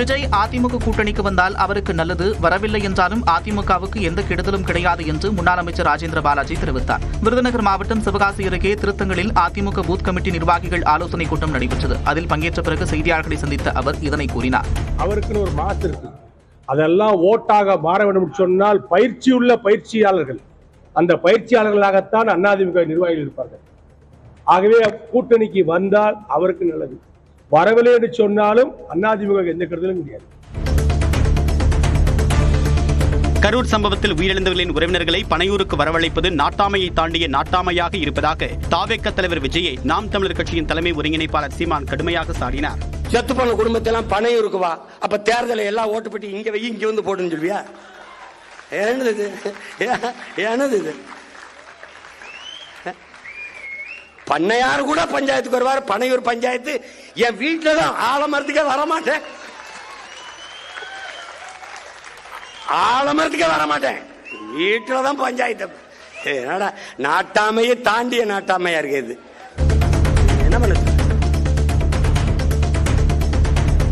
விஜய் அதிமுக கூட்டணிக்கு வந்தால் அவருக்கு நல்லது, வரவில்லை என்றாலும் அதிமுகவுக்கு எந்த கெடுதலும் கிடையாது என்று முன்னாள் அமைச்சர் ராஜேந்திர பாலாஜி தெரிவித்தார். விருதுநகர் மாவட்டம் சிவகாசி அருகே திருத்தங்களில் அதிமுக பூத் கமிட்டி நிர்வாகிகள் ஆலோசனைக் கூட்டம் நடைபெற்றது. அதில் பங்கேற்ற பிறகு செய்தியாளர்களை சந்தித்த அவர் இதனை கூறினார். அவருக்குன்னு ஒரு மாசு இருக்கு, அதெல்லாம் ஓட்டாக மாற வேண்டும் சொன்னால் பயிற்சியுள்ள பயிற்சியாளர்கள், அந்த பயிற்சியாளர்களாகத்தான் அதிமுக நிர்வாகிகள் இருப்பார்கள். ஆகவே கூட்டணிக்கு வந்தால் அவருக்கு நல்லது, வரவில்லை என்று சொன்னாலும் அதிமுக எந்த கருதலும் கிடையாது. கரூர் சம்பவத்தில் உயிரிழந்தவர்களின் உறவினர்களை பனையூருக்கு வரவழைப்பது நாட்டாமையை தாண்டிய நாட்டாமையாக இருப்பதாக தாவேக தலைவர் விஜயை நாம் தமிழர் கட்சியின் தலைமை ஒருங்கிணைப்பாளர் சீமான் கடுமையாக சாடினார். செத்து போன குடும்பத்தெல்லாம் பனையூருக்கு வா, அப்ப தேர்தலை எல்லாம் ஓட்டு பெட்டி இங்க வை, இங்க வந்து போடுன்னு சொல்வியா? என்னது இது? பண்ணையார் கூட பஞ்சாயத்துக்கு வருவார், பனையூர் பஞ்சாயத்து என் வீட்டில தான் ஆலமரத்துக்கே வரமாட்டேன், ஆலமரத்துக்கே வரமாட்டேன், வீட்டில தான் பஞ்சாயத்து. என்னடா நாட்டாமையை தாண்டிய நாட்டாமையா இருக்குது. என்ன பண்ணுது?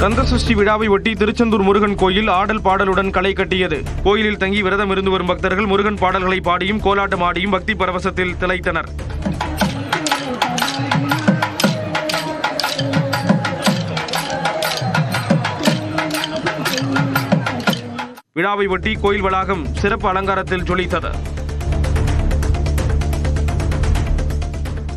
கந்தசஷ்டி விழாவை ஒட்டி திருச்செந்தூர் முருகன் கோயில் ஆடல் பாடலுடன் களை கட்டியது. கோயிலில் தங்கி விரதம் இருந்து வரும் பக்தர்கள் முருகன் பாடல்களை பாடியும் கோலாட்டம் ஆடியும் பக்தி பரவசத்தில் திளைத்தனர். விழாவை ஒட்டி கோயில் வளாகம் சிறப்பு அலங்காரத்தில் ஜொலித்தது.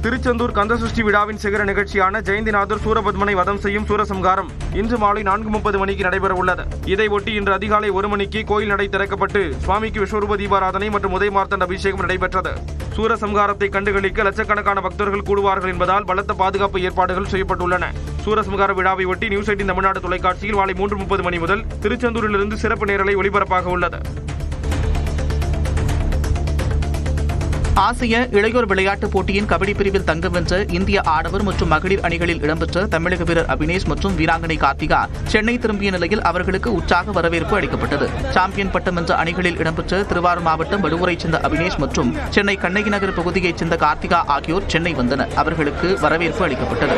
திருச்செந்தூர் கந்தசஷ்டி விழாவின் சிகர நிகழ்ச்சியான ஜெயந்திநாதர் சூரபத்மனை வதம் செய்யும் சூரசம்ஹாரம் இன்று மாலை 4:30 மணிக்கு நடைபெற உள்ளது. இதையொட்டி இன்று அதிகாலை 1 மணிக்கு கோயில் நடை திறக்கப்பட்டு சுவாமிக்கு விஸ்வரூப தீபாராதனை மற்றும் உதயமார்த்தண்ட அபிஷேகம் நடைபெற்றது. சூரசம்ஹாரத்தை கண்டுகளிக்க லட்சக்கணக்கான பக்தர்கள் கூடுவார்கள் என்பதால் பலத்த பாதுகாப்பு ஏற்பாடுகள் செய்யப்பட்டுள்ளன. சூரசம்ஹார விழாவை ஒட்டி நியூஸ் 18 தமிழ்நாடு தொலைக்காட்சியில் மாலை 3:30 மணி முதல் திருச்செந்தூரிலிருந்து சிறப்பு நேரலை ஒளிபரப்பாக உள்ளது. ஆசிய இளையோர் விளையாட்டுப் போட்டியின் கபடி பிரிவில் தங்கம் வென்ற இந்திய ஆடவர் மற்றும் மகளிர் அணிகளில் இடம்பெற்ற தமிழக வீரர் அபினேஷ் மற்றும் வீராங்கனை கார்த்திகா சென்னை திரும்பிய நிலையில் அவர்களுக்கு உற்சாக வரவேற்பு அளிக்கப்பட்டது. சாம்பியன் பட்டம் வென்ற அணிகளில் இடம்பெற்ற திருவாரூர் மாவட்டம் வடுவூரைச் சேர்ந்த அபினேஷ் மற்றும் சென்னை கண்ணகி நகர் பகுதியைச் சேர்ந்த கார்த்திகா ஆகியோர் சென்னை வந்தனர். அவர்களுக்கு வரவேற்பு அளிக்கப்பட்டது.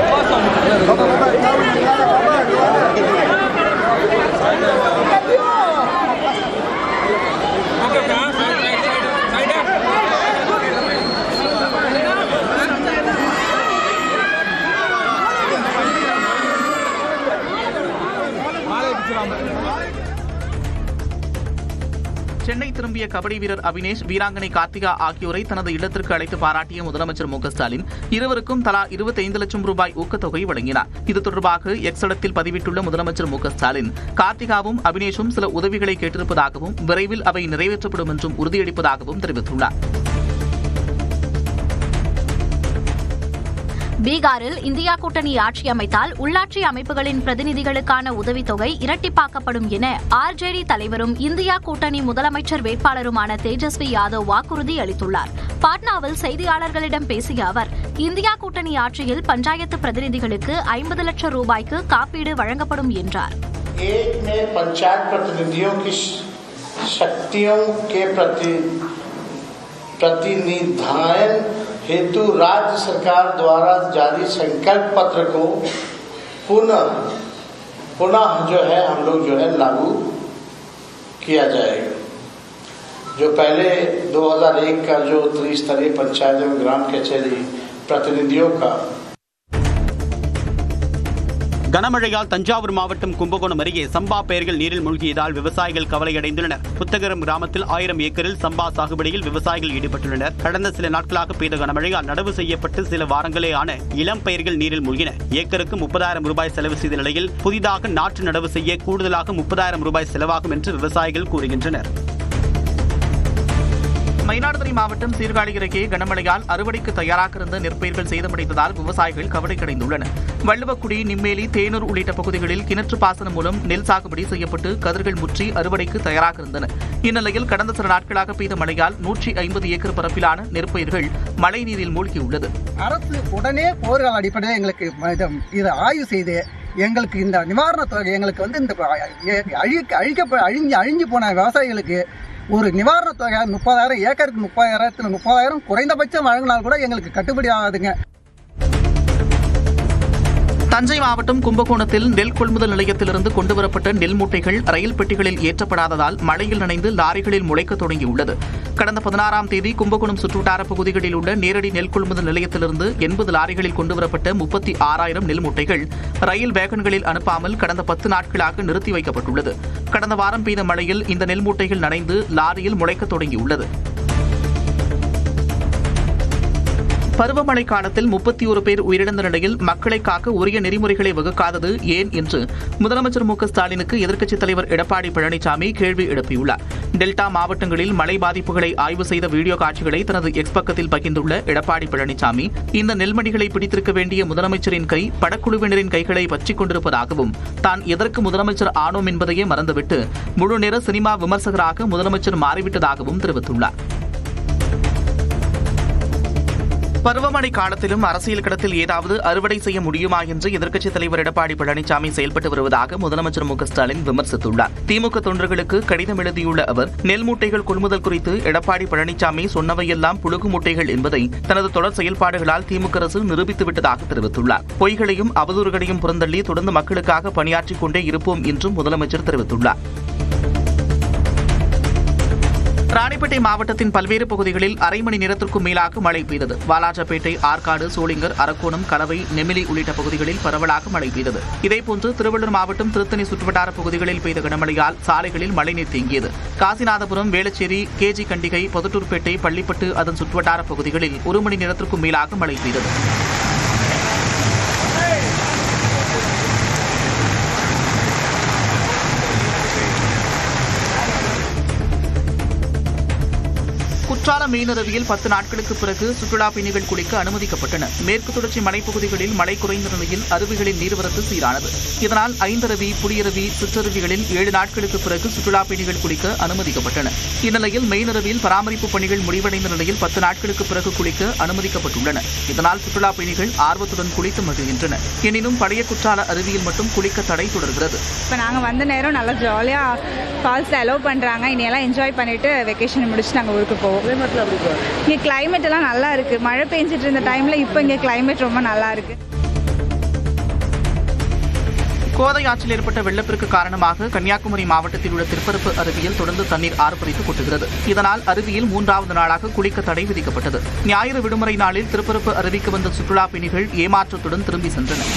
சென்னை திரும்பிய கபடி வீரர் அபினேஷ், வீராங்கனை கார்த்திகா ஆகியோரை தனது இல்லத்திற்கு அழைத்து பாராட்டிய முதலமைச்சர் மு க ஸ்டாலின் இருவருக்கும் தலா 25 லட்சம் ரூபாய் ஊக்கத்தொகை வழங்கினார். இது தொடர்பாக எக்ஸ் தளத்தில் பதிவிட்டுள்ள முதலமைச்சர் மு க ஸ்டாலின், கார்த்திகாவும் அபினேஷும் சில உதவிகளை கேட்டிருப்பதாகவும் விரைவில் அவை நிறைவேற்றப்படும் என்றும் உறுதியளிப்பதாகவும் தெரிவித்துள்ளார். பீகாரில் இந்தியா கூட்டணி ஆட்சி அமைத்தால் உள்ளாட்சி அமைப்புகளின் பிரதிநிதிகளுக்கான உதவித்தொகை இரட்டிப்பாக்கப்படும் என ஆர்ஜேடி தலைவரும் இந்தியா கூட்டணி முதலமைச்சர் வேட்பாளருமான தேஜஸ்வி யாதவ் வாக்குறுதி அளித்துள்ளார். பாட்னாவில் செய்தியாளர்களிடம் பேசிய அவர், இந்தியா கூட்டணி ஆட்சியில் பஞ்சாயத்து பிரதிநிதிகளுக்கு 50 லட்சம் ரூபாய்க்கு காப்பீடு வழங்கப்படும் என்றார். हेतु राज्य सरकार द्वारा जारी संकल्प पत्र को पुनः जो है हम लोग जो है लागू किया जाएगा। जो पहले 2001 का जो त्रिस्तरीय पंचायत एवं ग्राम कचहरी प्रतिनिधियों का கனமழையால் தஞ்சாவூர் மாவட்டம் கும்பகோணம் அருகே சம்பா பயிர்கள் நீரில் மூழ்கியதால் விவசாயிகள் கவலையடைந்துள்ளனர். புத்தகரம் கிராமத்தில் 1000 ஏக்கரில் சம்பா சாகுபடியில் விவசாயிகள் ஈடுபட்டுள்ளனர். கடந்த சில நாட்களாக பெய்த கனமழையால் நடவு செய்யப்பட்டு சில வாரங்களே ஆன இளம் பயிர்கள் நீரில் மூழ்கின. ஏக்கருக்கு 30,000 ரூபாய் செலவு செய்த நிலையில் புதிதாக நாற்று நடவு செய்ய கூடுதலாக 30,000 ரூபாய் செலவாகும் என்று விவசாயிகள் கூறுகின்றனர். மயிலாடுதுறை மாவட்டம் சீர்காழி அருகே கனமழையால் அறுவடைக்கு தயாராக இருந்த நெற்பயிர்கள் சேதமடைந்ததால் விவசாயிகள் கவலையடைந்துள்ளனர். வள்ளுவக்குடி, நிம்மேலி, தேனூர் உள்ளிட்ட பகுதிகளில் கிணற்று பாசனம் மூலம் நெல் சாகுபடி செய்யப்பட்டு கதிர்கள் முற்றி அறுவடைக்கு தயாராக இருந்தன. இந்நிலையில் கடந்த சில நாட்களாக பெய்த மழையால் 150 ஏக்கர் பரப்பிலான நெற்பயிர்கள் மழை நீரில் மூழ்கியுள்ளது. அரசு உடனே போர்க்கால அடிப்படையில் எங்களுக்கு இதை ஆய்வு செய்து எங்களுக்கு இந்த நிவாரண தொகை எங்களுக்கு வந்து இந்த அழிஞ்சு போன விவசாயிகளுக்கு ஒரு நிவாரண தொகை 30,000 ஏக்கருக்கு 30,000 குறைந்தபட்சம் வழங்கினால் கூட எங்களுக்கு கட்டுப்படி ஆகாதுங்க. தஞ்சை மாவட்டம் கும்பகோணத்தில் நெல் கொள்முதல் நிலையத்திலிருந்து கொண்டுவரப்பட்ட நெல் மூட்டைகள் ரயில் பெட்டிகளில் ஏற்றப்படாததால் மழையில் நனைந்து லாரிகளில் முளைக்க தொடங்கியுள்ளது. கடந்த 16ஆம் தேதி கும்பகோணம் சுற்றுவட்டார பகுதிகளில் உள்ள நேரடி நெல் கொள்முதல் நிலையத்திலிருந்து 80 லாரிகளில் கொண்டுவரப்பட்ட 36,000 நெல் மூட்டைகள் ரயில் வேகன்களில் அனுப்பாமல் கடந்த 10 நாட்களாக நிறுத்தி வைக்கப்பட்டுள்ளது. கடந்த வாரம் பெய்த மழையில் இந்த நெல் மூட்டைகள் நனைந்து லாரியில் முளைக்க தொடங்கியுள்ளது. பருவமழை காலத்தில் 31 பேர் உயிரிழந்த நிலையில் மக்களை காக்க உரிய நெறிமுறைகளை வகுக்காதது ஏன் என்று முதலமைச்சர் மு க ஸ்டாலினுக்கு எதிர்க்கட்சித் தலைவர் எடப்பாடி பழனிசாமி கேள்வி எழுப்பியுள்ளார். டெல்டா மாவட்டங்களில் மழை பாதிப்புகளை ஆய்வு செய்த வீடியோ காட்சிகளை தனது எக்ஸ் பக்கத்தில் பகிர்ந்துள்ள எடப்பாடி பழனிசாமி, இந்த நெல்மணிகளை பிடித்திருக்க வேண்டிய முதலமைச்சரின் கை படக்குழுவினரின் கைகளை பற்றிக் கொண்டிருப்பதாகவும், தான் எதற்கு முதலமைச்சர் ஆனோம் என்பதையே மறந்துவிட்டு முழுநேர சினிமா விமர்சகராக முதலமைச்சர் மாறிவிட்டதாகவும் தெரிவித்துள்ளார். பருவமழை காலத்திலும் அரசியல் களத்தில் ஏதாவது அறுவடை செய்ய முடியுமா என்று எதிர்க்கட்சித் தலைவர் எடப்பாடி பழனிசாமி செயல்பட்டு வருவதாக முதலமைச்சர் மு க ஸ்டாலின் விமர்சித்துள்ளார். திமுக தொண்டர்களுக்கு கடிதம் எழுதியுள்ள அவர், நெல் மூட்டைகள் கொள்முதல் குறித்து எடப்பாடி பழனிசாமி சொன்னவையெல்லாம் புழுகு மூட்டைகள் என்பதை தனது தொடர் செயல்பாடுகளால் திமுக அரசு நிரூபித்துவிட்டதாக தெரிவித்துள்ளார். பொய்களையும் அவதூறுகளையும் புறந்தள்ளி தொடர்ந்து மக்களுக்காக பணியாற்றிக் கொண்டே இருப்போம் என்றும் முதலமைச்சர் தெரிவித்துள்ளார். ராணிப்பேட்டை மாவட்டத்தின் பல்வேறு பகுதிகளில் அரை மணி நேரத்திற்கும் மேலாக மழை பெய்தது. வாலாஜாபேட்டை, ஆற்காடு, சோளிங்கர், அரக்கோணம், கலவை, நெமிலி உள்ளிட்ட பகுதிகளில் பரவலாக மழை பெய்தது. இதேபோன்று திருவள்ளூர் மாவட்டம் திருத்தணி சுற்றுவட்டார பகுதிகளில் பெய்த கனமழையால் சாலைகளில் மழைநீர் தேங்கியது. காசிநாதபுரம், வேளச்சேரி, கேஜி கண்டிகை, பொதட்டூர்பேட்டை, பள்ளிப்பட்டு அதன் சுற்றுவட்டார பகுதிகளில் 1 மணி நேரத்திற்கும் மேலாக மழை பெய்தது. குற்றால மீனருவியில் 10 நாட்களுக்கு பிறகு சுற்றுலா பயணிகள் குளிக்க அனுமதிக்கப்பட்டனர். மேற்கு தொடர்ச்சி மலைப்பகுதிகளில் மழை குறைந்த நிலையில் அருவிகளின் நீர்வரத்து சீரானது. இதனால் ஐந்தருவி, புலியருவி, சிற்றருவிகளில் 7 நாட்களுக்கு பிறகு சுற்றுலா பயணிகள் குளிக்க அனுமதிக்கப்பட்டனர். இந்நிலையில் மெயினருவியில் பராமரிப்பு பணிகள் முடிவடைந்த நிலையில் 10 நாட்களுக்கு பிறகு குளிக்க அனுமதிக்கப்பட்டுள்ளனர். இதனால் சுற்றுலா பயணிகள் ஆர்வத்துடன் குளித்து மகிழ்கின்றனர். எனினும் பழைய குற்றால அருவியில் மட்டும் குளிக்க தடை தொடர்கிறது. இப்போ நாங்கள் வந்த நேரம் நல்லா ஜாலியாக ஃபால்ஸ் அலோவ் பண்ணுறாங்க. இனியெல்லாம் என்ஜாய் பண்ணிட்டு வெக்கேஷன் முடிச்சு நாங்கள் ஊருக்கு போவோம். இங்கே கிளைமேட் எல்லாம் நல்லா இருக்கு. மழை பெஞ்சிட்டு இருந்த டைம்ல இப்போ இங்கே கிளைமேட் ரொம்ப நல்லா இருக்கு. கோதை ஆற்றில் ஏற்பட்ட வெள்ளப்பெருக்கு காரணமாக கன்னியாகுமரி மாவட்டத்தில் உள்ள திருப்பரப்பு அருவியில் தொடர்ந்து தண்ணீர் ஆர்ப்பரித்து கொட்டுகிறது. இதனால் அருவியில் 3வது நாளாக குளிக்க தடை விதிக்கப்பட்டது. ஞாயிறு விடுமுறை நாளில் திருப்பரப்பு அருவிக்கு வந்த சுற்றுலா பயணிகள் ஏமாற்றத்துடன் திரும்பி சென்றனர்.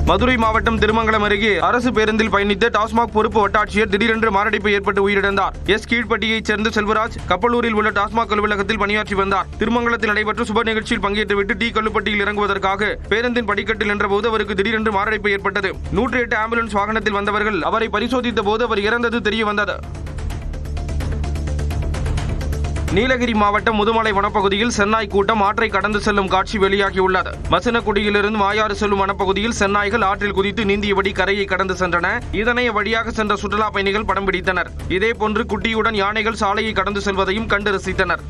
மதுரை மாவட்டம் திருமங்கலம் அருகே அரசு பேருந்தில் பயணித்த டாஸ்மாக் பொறுப்பு வட்டாட்சியர் திடீரென்று மாரடைப்பு ஏற்பட்டு உயிரிழந்தார். எஸ் கீழ்பட்டியைச் சேர்ந்த செல்வராஜ் கப்பலூரில் உள்ள டாஸ்மாக் அலுவலகத்தில் பணியாற்றி வந்தார். திருமங்கலத்தில் நடைபெற்ற சுப நிகழ்ச்சியில் பங்கேற்றுவிட்டு டி கல்லுப்பட்டியில் இறங்குவதற்காக பேருந்தின் படிக்கட்டில் நின்றபோது அவருக்கு திடீரென்று மாரடைப்பு ஏற்பட்டது. 108 ஆம்புலன்ஸ் வாகனத்தில் வந்தவர்கள் அவரை பரிசோதித்த போது அவர் இறந்தது தெரியவந்தது. நீலகிரி மாவட்டம் முதுமலை வனப்பகுதியில் சென்னாய் கூட்டம் ஆற்றை கடந்து செல்லும் காட்சி வெளியாகியுள்ளது. மசினக்குடியிலிருந்து மாயாறு செல்லும் வனப்பகுதியில் சென்னாய்கள் ஆற்றில் குதித்து நீந்தியபடி கரையை கடந்து சென்றன. இதனை வழியாக சென்ற சுற்றுலா பயணிகள் படம் பிடித்தனர். இதேபோன்று குட்டியுடன் யானைகள் சாலையை கடந்து செல்வதையும் கண்டு ரசித்தனர்.